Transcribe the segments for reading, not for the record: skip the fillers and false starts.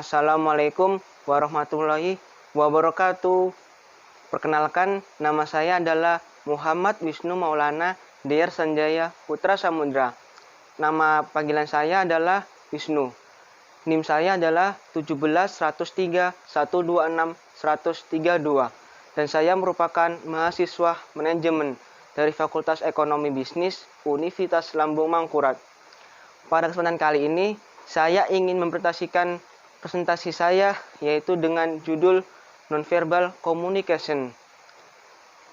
Assalamualaikum warahmatullahi wabarakatuh. Perkenalkan, nama saya adalah Muhammad Wisnu Maulana Dear Sanjaya Putra Samudra. Nama panggilan saya adalah Wisnu. NIM saya adalah 1713126 dan saya merupakan mahasiswa manajemen dari Fakultas Ekonomi Bisnis Universitas Lambung Mangkurat. Pada kesempatan kali ini, saya ingin mempresentasikan presentasi saya, yaitu dengan judul Nonverbal Communication.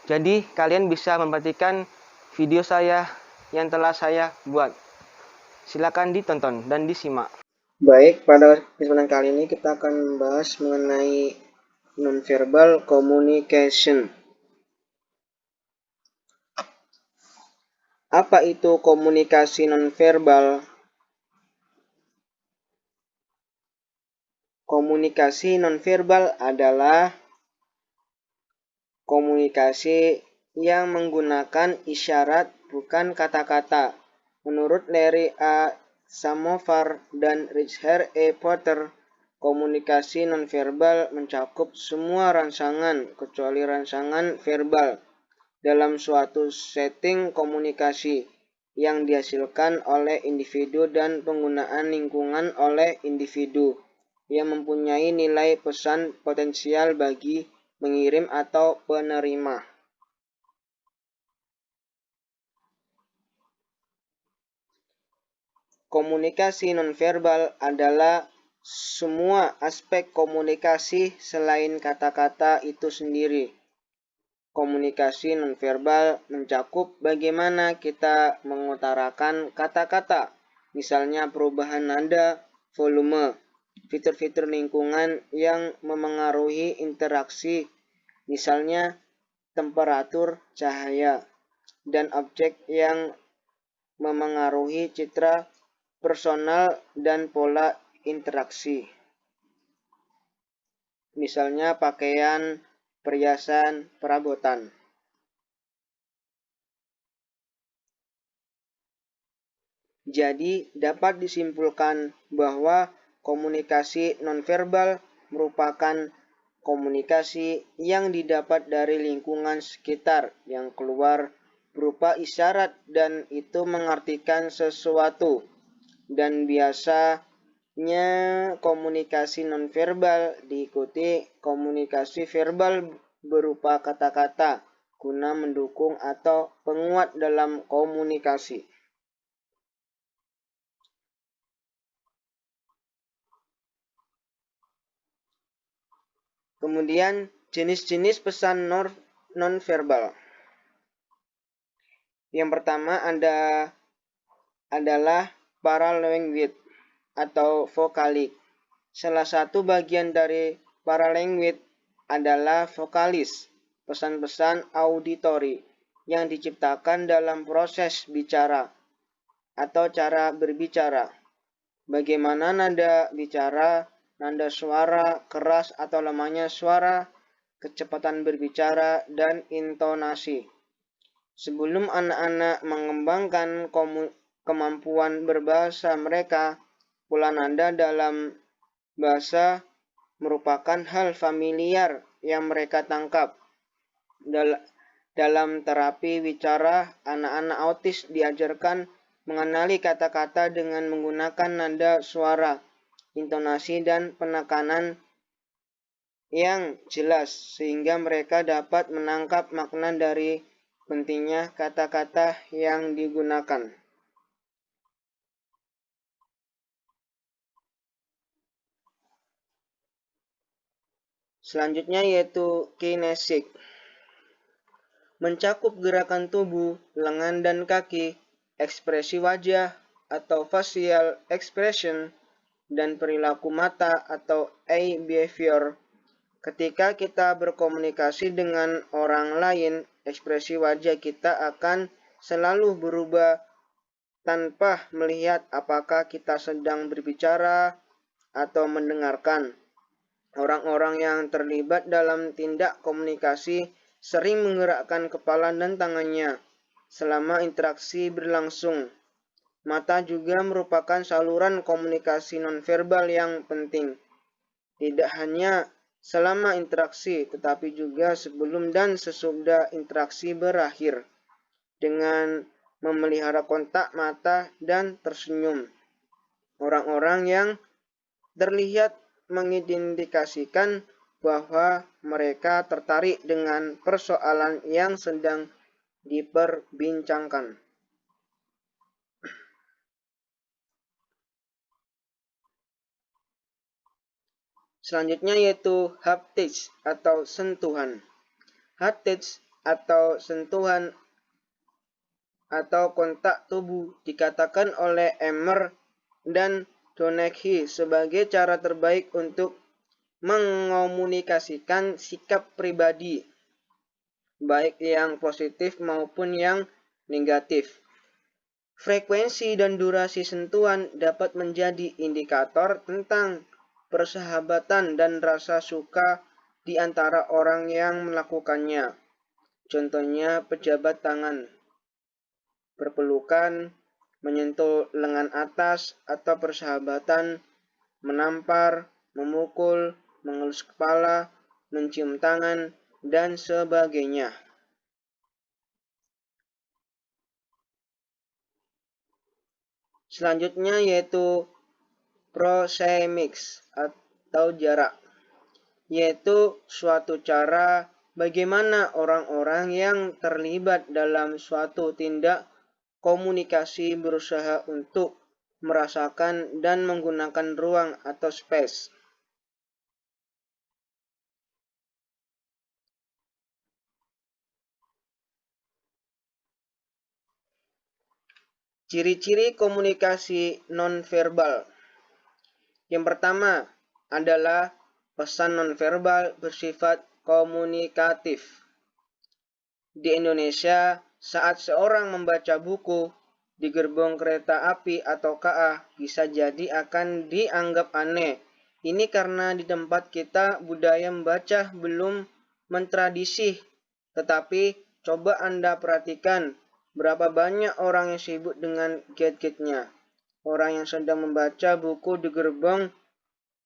Jadi, kalian bisa memperhatikan video saya yang telah saya buat. Silakan ditonton dan disimak. Baik, pada kesempatan kali ini kita akan membahas mengenai nonverbal communication. Apa itu komunikasi nonverbal? Komunikasi nonverbal adalah komunikasi yang menggunakan isyarat bukan kata-kata. Menurut Larry A. Samovar dan Richard E. Porter, komunikasi nonverbal mencakup semua rangsangan kecuali rangsangan verbal dalam suatu setting komunikasi yang dihasilkan oleh individu dan penggunaan lingkungan oleh individu yang mempunyai nilai pesan potensial bagi mengirim atau penerima. Komunikasi nonverbal adalah semua aspek komunikasi selain kata-kata itu sendiri. Komunikasi nonverbal mencakup bagaimana kita mengutarakan kata-kata, misalnya perubahan nada, volume, fitur-fitur lingkungan yang memengaruhi interaksi, misalnya temperatur cahaya, dan objek yang memengaruhi citra personal dan pola interaksi, misalnya pakaian, perhiasan, perabotan. Jadi, dapat disimpulkan bahwa komunikasi nonverbal merupakan komunikasi yang didapat dari lingkungan sekitar yang keluar berupa isyarat dan itu mengartikan sesuatu. Dan biasanya komunikasi nonverbal diikuti komunikasi verbal berupa kata-kata guna mendukung atau penguat dalam komunikasi. Kemudian jenis-jenis pesan nonverbal. Yang pertama adalah paralanguage atau vokalik. Salah satu bagian dari paralanguage adalah vokalis, pesan-pesan auditori yang diciptakan dalam proses bicara atau cara berbicara. Bagaimana nada bicara, nada suara, keras atau lemahnya suara, kecepatan berbicara, dan intonasi. Sebelum anak-anak mengembangkan kemampuan berbahasa mereka, pola nada dalam bahasa merupakan hal familiar yang mereka tangkap. Dalam terapi bicara, anak-anak autis diajarkan mengenali kata-kata dengan menggunakan nada suara, intonasi, dan penekanan yang jelas, sehingga mereka dapat menangkap makna dari pentingnya kata-kata yang digunakan. Selanjutnya yaitu kinesik. Mencakup gerakan tubuh, lengan dan kaki, ekspresi wajah atau facial expression, dan perilaku mata atau eye behavior. Ketika kita berkomunikasi dengan orang lain, ekspresi wajah kita akan selalu berubah tanpa melihat apakah kita sedang berbicara atau mendengarkan. Orang-orang yang terlibat dalam tindak komunikasi sering menggerakkan kepala dan tangannya selama interaksi berlangsung. Mata juga merupakan saluran komunikasi nonverbal yang penting. tidak hanya selama interaksi, tetapi juga sebelum dan sesudah interaksi berakhir, dengan memelihara kontak mata dan tersenyum. Orang-orang yang terlihat mengindikasikan bahwa mereka tertarik dengan persoalan yang sedang diperbincangkan. Selanjutnya yaitu haptics atau sentuhan. Haptics atau sentuhan atau kontak tubuh dikatakan oleh Emmer dan Donaghy sebagai cara terbaik untuk mengomunikasikan sikap pribadi, baik yang positif maupun yang negatif. Frekuensi dan durasi sentuhan dapat menjadi indikator tentang persahabatan dan rasa suka di antara orang yang melakukannya. Contohnya pejabat tangan, berpelukan, menyentuh lengan atas atau persahabatan, menampar, memukul, mengelus kepala, mencium tangan, dan sebagainya. Selanjutnya yaitu proxemics atau jarak, yaitu suatu cara bagaimana orang-orang yang terlibat dalam suatu tindak komunikasi berusaha untuk merasakan dan menggunakan ruang atau space. Ciri-ciri komunikasi nonverbal. Yang pertama adalah pesan nonverbal bersifat komunikatif. Di Indonesia, saat seorang membaca buku di gerbong kereta api atau KA bisa jadi akan dianggap aneh. Ini karena di tempat kita budaya membaca belum mentradisi. Tetapi coba Anda perhatikan berapa banyak orang yang sibuk dengan gadgetnya. Orang yang sedang membaca buku di gerbong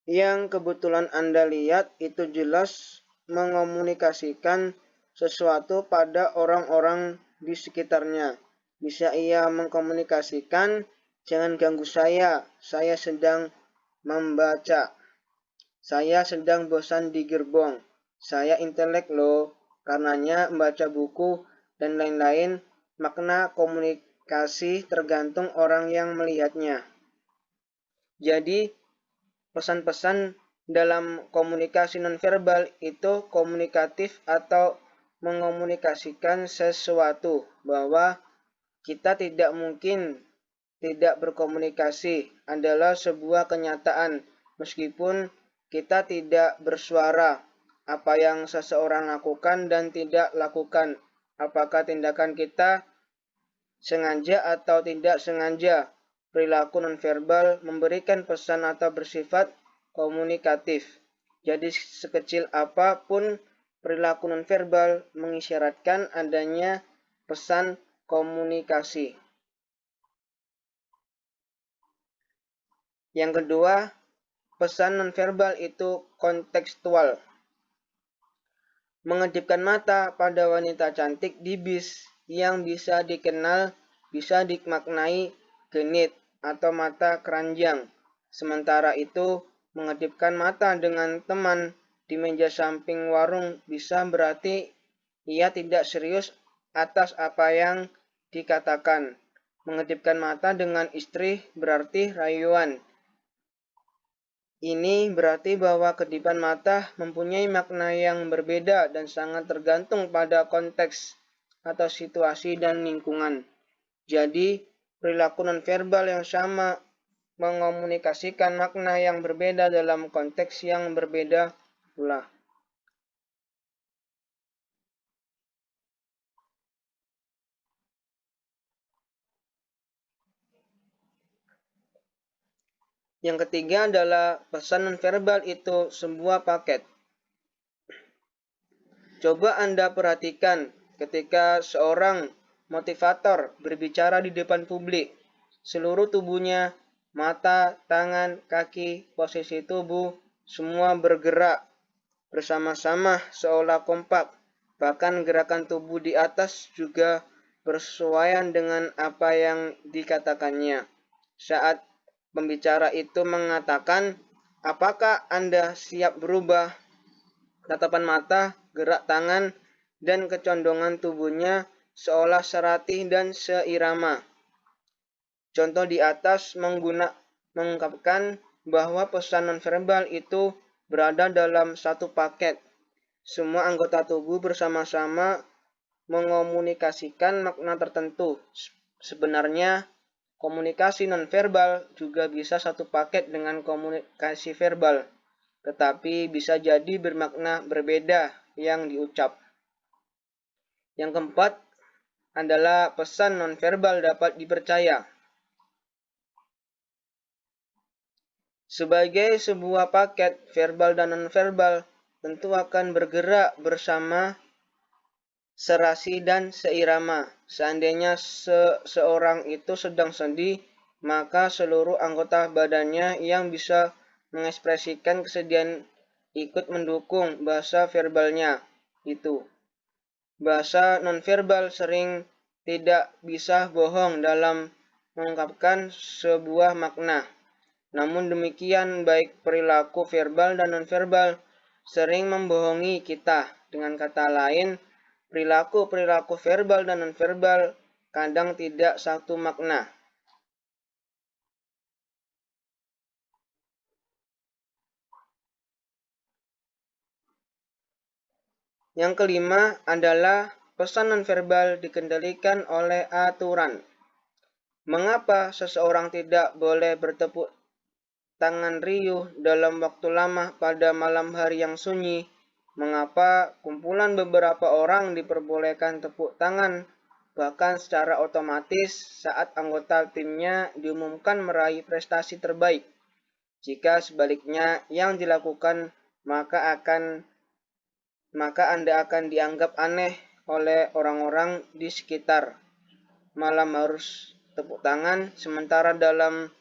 yang kebetulan Anda lihat itu jelas mengomunikasikan sesuatu pada orang-orang di sekitarnya. Bisa ia mengkomunikasikan, jangan ganggu saya sedang membaca. Saya sedang bosan di gerbong. Saya intelek loh, karenanya membaca buku dan lain-lain. Makna komunikasi tergantung orang yang melihatnya. Jadi, pesan-pesan dalam komunikasi nonverbal itu komunikatif atau mengomunikasikan sesuatu, bahwa kita tidak mungkin tidak berkomunikasi adalah sebuah kenyataan meskipun kita tidak bersuara. Apa yang seseorang lakukan dan tidak lakukan, apakah tindakan kita sengaja atau tidak sengaja, perilaku nonverbal memberikan pesan atau bersifat komunikatif. Jadi sekecil apapun perilaku nonverbal mengisyaratkan adanya pesan komunikasi. Yang kedua, pesan nonverbal itu kontekstual. Mengedipkan mata pada wanita cantik di bis yang bisa dimaknai genit atau mata keranjang. Sementara itu, mengedipkan mata dengan teman di meja samping warung bisa berarti ia tidak serius atas apa yang dikatakan. Mengedipkan mata dengan istri berarti rayuan. Ini berarti bahwa kedipan mata mempunyai makna yang berbeda dan sangat tergantung pada konteks atau situasi dan lingkungan. Jadi, perilaku nonverbal yang sama mengomunikasikan makna yang berbeda dalam konteks yang berbeda pula. Yang ketiga adalah pesan nonverbal itu sebuah paket. Coba Anda perhatikan ketika seorang motivator berbicara di depan publik, seluruh tubuhnya, mata, tangan, kaki, posisi tubuh, Semua bergerak bersama-sama seolah kompak. Bahkan gerakan tubuh di atas juga bersesuaian dengan apa yang dikatakannya. Saat pembicara itu mengatakan, "Apakah Anda siap berubah?" Tatapan mata, gerak tangan, dan kecondongan tubuhnya seolah seratih dan seirama. Contoh di atas mengungkapkan bahwa pesan nonverbal itu berada dalam satu paket. Semua anggota tubuh bersama-sama mengomunikasikan makna tertentu. Sebenarnya, komunikasi nonverbal juga bisa satu paket dengan komunikasi verbal, tetapi bisa jadi bermakna berbeda yang diucap. Yang keempat adalah pesan nonverbal dapat dipercaya. Sebagai sebuah paket, verbal dan nonverbal tentu akan bergerak bersama, serasi dan seirama. Seandainya seseorang itu sedang sedih, maka seluruh anggota badannya yang bisa mengekspresikan kesedihan ikut mendukung bahasa verbalnya itu. Bahasa nonverbal sering tidak bisa bohong dalam mengungkapkan sebuah makna. Namun demikian, baik perilaku verbal dan nonverbal sering membohongi kita. Dengan kata lain, perilaku-perilaku verbal dan nonverbal kadang tidak satu makna. Yang kelima adalah pesan nonverbal dikendalikan oleh aturan. Mengapa seseorang tidak boleh bertepuk tangan riuh dalam waktu lama pada malam hari yang sunyi? Mengapa kumpulan beberapa orang diperbolehkan tepuk tangan bahkan secara otomatis saat anggota timnya diumumkan meraih prestasi terbaik? Jika sebaliknya yang dilakukan, maka Anda akan dianggap aneh oleh orang-orang di sekitar. Malam harus tepuk tangan, sementara dalam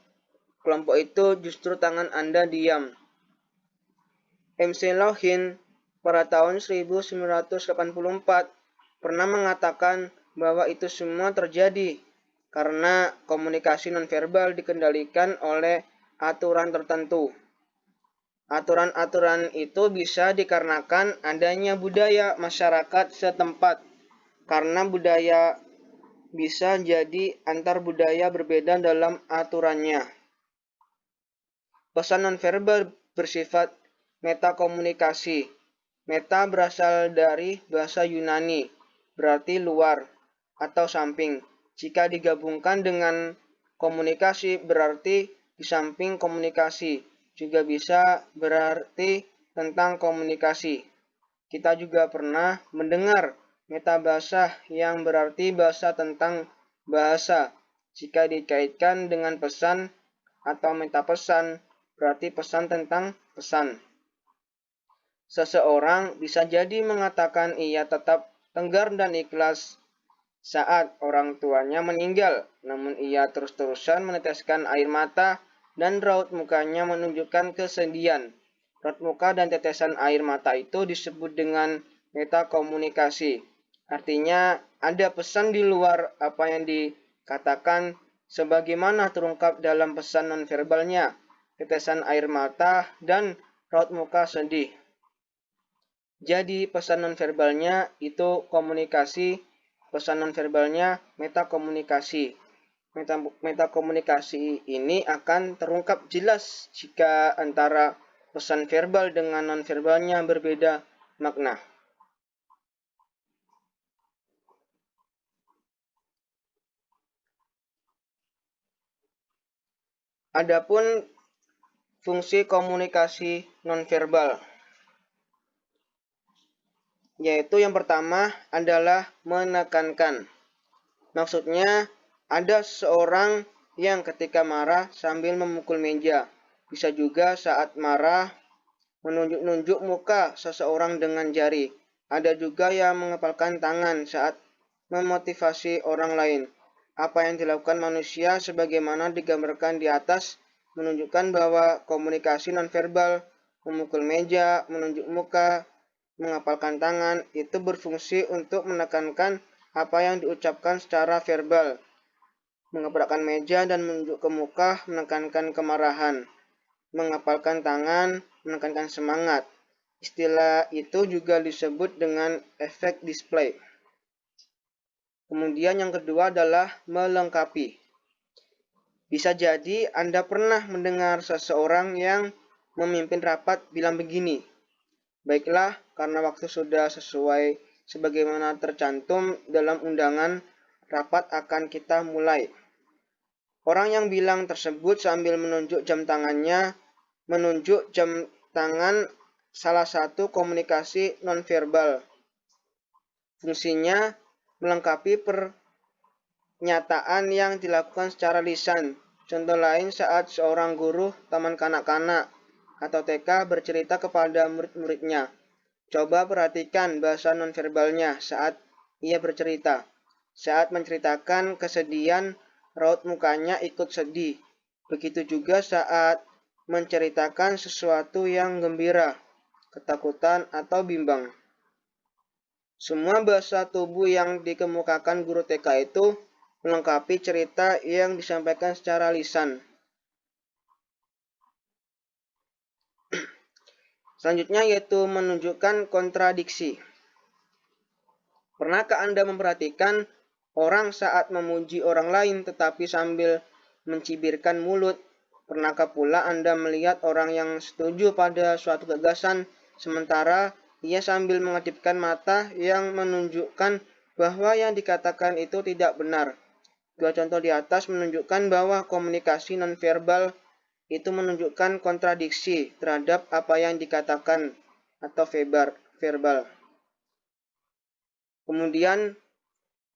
kelompok itu justru tangan Anda diam. MC Lohin pada tahun 1984 pernah mengatakan bahwa itu semua terjadi karena komunikasi nonverbal dikendalikan oleh aturan tertentu. Aturan-aturan itu bisa dikarenakan adanya budaya masyarakat setempat, karena budaya bisa jadi antar budaya berbeda dalam aturannya. Pesan nonverbal bersifat metakomunikasi. Meta berasal dari bahasa Yunani, berarti luar atau samping. Jika digabungkan dengan komunikasi berarti di samping komunikasi, juga bisa berarti tentang komunikasi. Kita juga pernah mendengar metabahasa yang berarti bahasa tentang bahasa. Jika dikaitkan dengan pesan atau metapesan, berarti pesan tentang pesan. Seseorang bisa jadi mengatakan ia tetap tegar dan ikhlas saat orang tuanya meninggal, namun ia terus-terusan meneteskan air mata dan raut mukanya menunjukkan kesedihan. Raut muka dan tetesan air mata itu disebut dengan metakomunikasi. Artinya ada pesan di luar apa yang dikatakan sebagaimana terungkap dalam pesan nonverbalnya. Tetesan air mata, dan raut muka sedih. Jadi pesan nonverbalnya itu komunikasi, pesan nonverbalnya metakomunikasi. Metakomunikasi ini akan terungkap jelas jika antara pesan verbal dengan nonverbalnya berbeda makna. Adapun fungsi komunikasi nonverbal, yaitu yang pertama adalah menekankan. Maksudnya ada seorang yang ketika marah sambil memukul meja. Bisa juga saat marah menunjuk-nunjuk muka seseorang dengan jari. Ada juga yang mengepalkan tangan saat memotivasi orang lain. Apa yang dilakukan manusia sebagaimana digambarkan di atas menunjukkan bahwa komunikasi nonverbal memukul meja, menunjuk muka, mengapalkan tangan, itu berfungsi untuk menekankan apa yang diucapkan secara verbal. Mengepalkan meja dan menunjuk ke muka menekankan kemarahan. Mengapalkan tangan menekankan semangat. Istilah itu juga disebut dengan efek display. Kemudian yang kedua adalah melengkapi. Bisa jadi Anda pernah mendengar seseorang yang memimpin rapat bilang begini, "Baiklah, karena waktu sudah sesuai sebagaimana tercantum dalam undangan, rapat akan kita mulai." Orang yang bilang tersebut sambil menunjuk jam tangannya, menunjuk jam tangan salah satu komunikasi nonverbal. Fungsinya melengkapi pernyataan yang dilakukan secara lisan. Contoh lain saat seorang guru taman kanak-kanak atau TK bercerita kepada murid-muridnya. Coba perhatikan bahasa nonverbalnya saat ia bercerita. Saat menceritakan kesedihan, raut mukanya ikut sedih. Begitu juga saat menceritakan sesuatu yang gembira, ketakutan, atau bimbang. Semua bahasa tubuh yang dikemukakan guru TK itu melengkapi cerita yang disampaikan secara lisan. Selanjutnya yaitu menunjukkan kontradiksi. Pernahkah Anda memperhatikan orang saat memuji orang lain tetapi sambil mencibirkan mulut? Pernahkah pula Anda melihat orang yang setuju pada suatu gagasan sementara ia sambil mengedipkan mata yang menunjukkan bahwa yang dikatakan itu tidak benar? Dua contoh di atas menunjukkan bahwa komunikasi nonverbal itu menunjukkan kontradiksi terhadap apa yang dikatakan atau verbal. Kemudian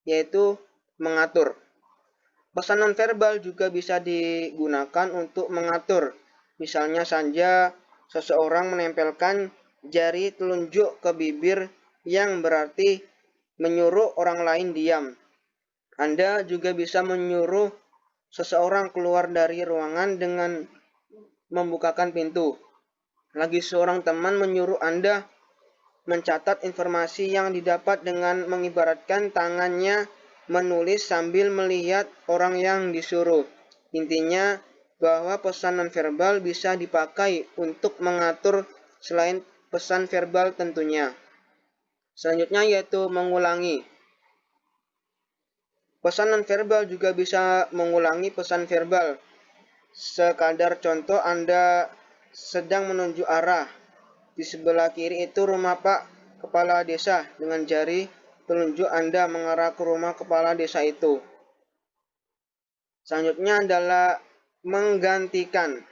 yaitu mengatur. Pesan nonverbal juga bisa digunakan untuk mengatur. Misalnya saja seseorang menempelkan jari telunjuk ke bibir yang berarti menyuruh orang lain diam. Anda juga bisa menyuruh seseorang keluar dari ruangan dengan membukakan pintu. Lagi seorang teman menyuruh Anda mencatat informasi yang didapat dengan mengibaratkan tangannya menulis sambil melihat orang yang disuruh. Intinya bahwa pesan nonverbal bisa dipakai untuk mengatur selain pesan verbal tentunya. Selanjutnya yaitu mengulangi. Pesan nonverbal juga bisa mengulangi pesan verbal. Sekadar contoh, Anda sedang menunjuk arah. Di sebelah kiri itu rumah Pak Kepala Desa. Dengan jari telunjuk Anda mengarah ke rumah kepala desa itu. Selanjutnya adalah menggantikan.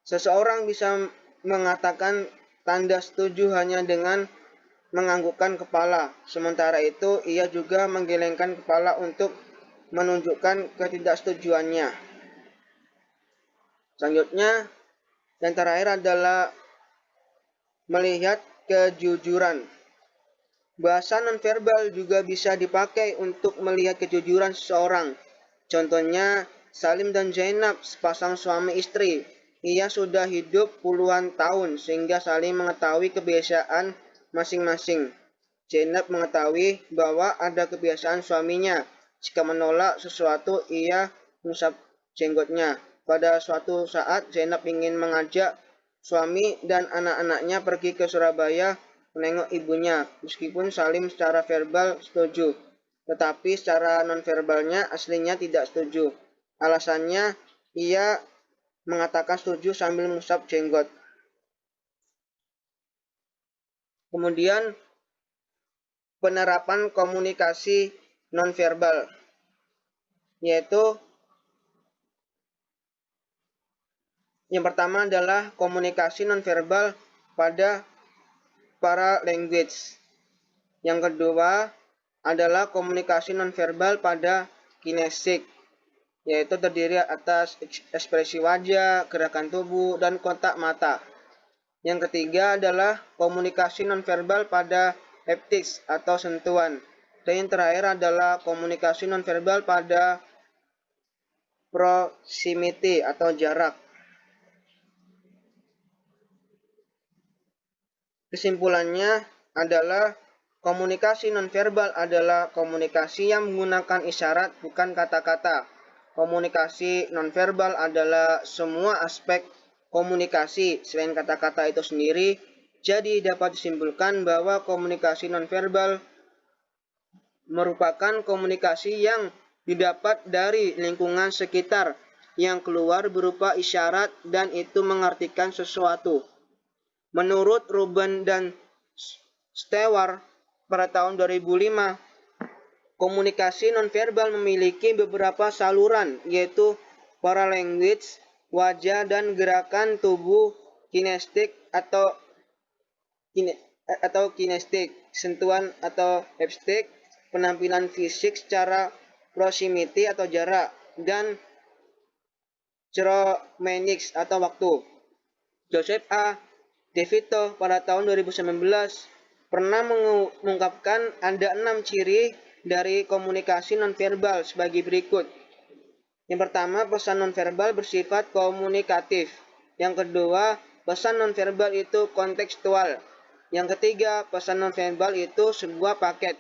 Seseorang bisa mengatakan tanda setuju hanya dengan menganggukkan kepala. Sementara itu, ia juga menggelengkan kepala untuk menunjukkan ketidaksetujuannya. Selanjutnya, yang terakhir adalah melihat kejujuran. Bahasa nonverbal juga bisa dipakai untuk melihat kejujuran seseorang. Contohnya, Salim dan Zainab, sepasang suami istri. Ia sudah hidup puluhan tahun sehingga saling mengetahui kebiasaan masing-masing. Zainab mengetahui bahwa ada kebiasaan suaminya. Jika menolak sesuatu, ia mengusap jenggotnya. Pada suatu saat, Zainab ingin mengajak suami dan anak-anaknya pergi ke Surabaya menengok ibunya. Meskipun Salim secara verbal setuju, tetapi secara nonverbalnya aslinya tidak setuju. Alasannya, ia mengatakan setuju sambil mengusap jenggot. Kemudian, penerapan komunikasi nonverbal, yaitu yang pertama adalah komunikasi nonverbal pada paralanguage. Yang kedua adalah komunikasi nonverbal pada kinesik, yaitu terdiri atas ekspresi wajah, gerakan tubuh, dan kontak mata. Yang ketiga adalah komunikasi nonverbal pada haptics atau sentuhan. Dan yang terakhir adalah komunikasi nonverbal pada proximity atau jarak. Kesimpulannya adalah komunikasi nonverbal adalah komunikasi yang menggunakan isyarat bukan kata-kata. Komunikasi nonverbal adalah semua aspek komunikasi selain kata-kata itu sendiri. Jadi dapat disimpulkan bahwa komunikasi nonverbal merupakan komunikasi yang didapat dari lingkungan sekitar yang keluar berupa isyarat dan itu mengartikan sesuatu. Menurut Ruben dan Stewart pada tahun 2005, komunikasi nonverbal memiliki beberapa saluran, yaitu paralanguage, wajah dan gerakan tubuh, kinestik atau kinestik, sentuhan atau haptik, penampilan fisik secara proximity atau jarak, dan chromatics atau waktu. Joseph A. DeVito pada tahun 2019 pernah mengungkapkan ada 6 ciri dari komunikasi nonverbal sebagai berikut. Yang pertama, pesan nonverbal bersifat komunikatif. Yang kedua, pesan nonverbal itu kontekstual. Yang ketiga, pesan nonverbal itu sebuah paket.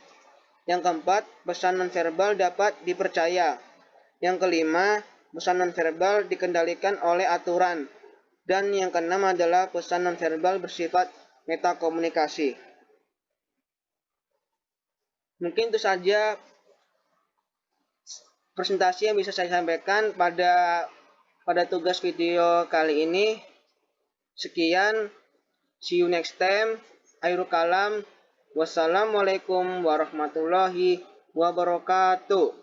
Yang keempat, pesan nonverbal dapat dipercaya. Yang kelima, pesan nonverbal dikendalikan oleh aturan. Dan yang keenam adalah pesan nonverbal bersifat metakomunikasi. Mungkin itu saja presentasi yang bisa saya sampaikan pada tugas video kali ini. Sekian, see you next time. Akhirul kalam. Wassalamualaikum warahmatullahi wabarakatuh.